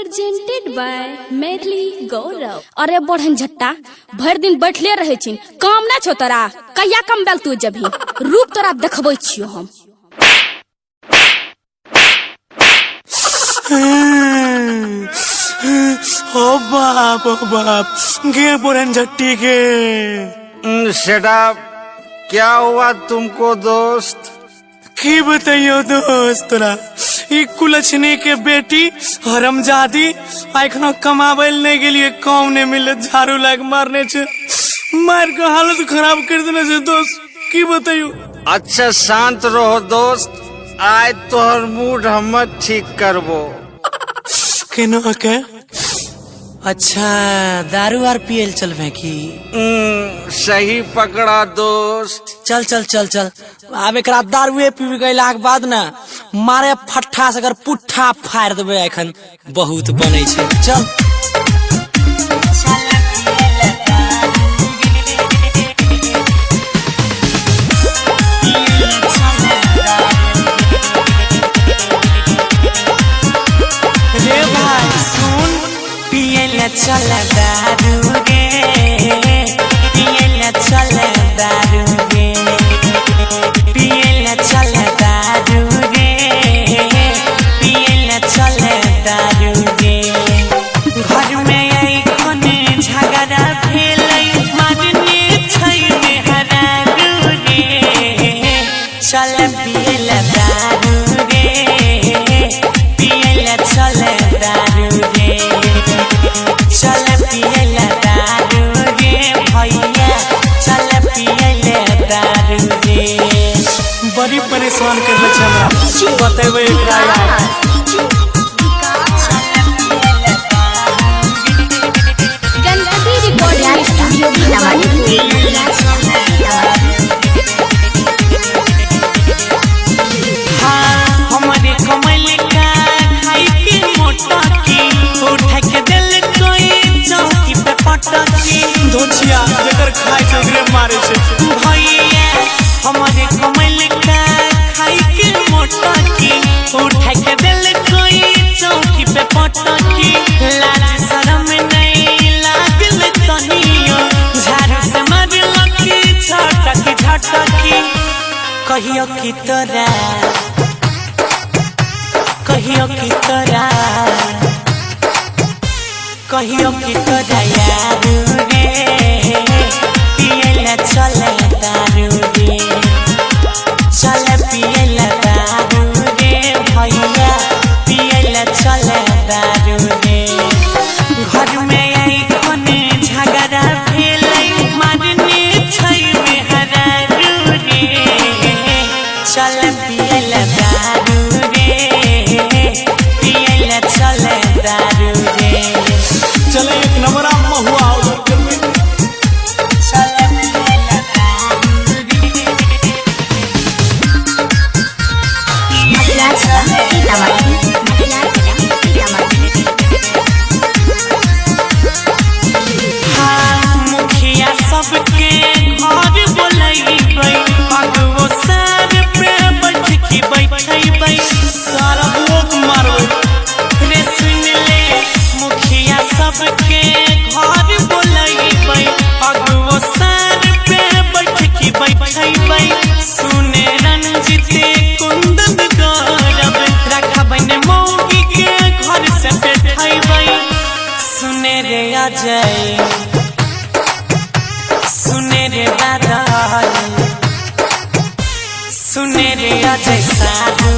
presented by Medley Gaurav। अरे बढ़न झट्टा भर दिन बैठले रहे छिन, काम ना छो तोरा, कहिया कम बेल तू जभी रूप तोरा देखबै छियो हम। ओ बाप गे बढ़न झट्टी के शट क्या हुआ तुमको दोस्त? की बताइयो दोस्त तोरा कुलछनी के बेटी हरमजादी अखनो कमाबैल नहीं गेलिए, काम नहीं मिले, झाड़ू लाग मारने छे, मार के हालत खराब कर देने छे दोस्त, की बताइयो। अच्छा शांत रहो दोस्त, आज तोहर मूड हम ठीक करबो। केनो के अच्छा दारू आर पियल चलबे की? सही पकड़ा दोस्त। चल चल चल चल अब एक दारुए पी गैला के बाद ना मारे फट्ठा से अगर पुट्ठा फाड़ देबे, एखन बहुत बनै छै। चल रे भाई सुन, पियला चल दारू गे, पियला चल दारू गे, पियला चल दारू गे, पियला चल दारू गे। घर में आई कोने झगड़ा भेलै, मारने छै मेहरारू गे, चल पियला दारू गे, पियला चल दारू गे, चल पियला दारू गे भैया, चल पियला दारू गे। बड़ी परेशान कर ले छै हमरा, बतेबै एकरा यार। गणपति रिकॉर्डिंग स्टूडियो हमारे कमल का खाई के मोटा की उठा के दिल कोई चौकी पे पटकी, धोचिया जकर खाई छै ओकरे मारे छै भैया। हमारे कमल का खाई के मोटा की उठा के दिल कोई चौकी पे पटकी, लाज शरम नहीं लागल तनियो, झाड़ू से मारलकी झटकी झटकी। कहियो की तोरा, कहियो की तोरा, कहियो की तोरा यारू रे, पियला चल दारू रे, चल पियला दारू रे भैया, पियला चल दारू रे। घर में आई कोने झगड़ा भेलै, मारने छै मेहरारू रे, चल पियला दारू रे, पियला चल दारू रे। चले एक नंबरा महुआ चल पियला दारू रे। हाँ, मुखिया सबके घर बोलैबै, अगुओ सर पे बैठ के बैठैबै, सारा भोग मारबै रे। सुन ले मुखिया सबके घर बोलैबै, अगुओ सर पे बैठ के बैठैबै, सुने रंजित कुंदन गौरव रखबै ने मौगी के घर से बैठैबै, सुने रे अजय, सुने रे बादल, सुने रे अजय साधु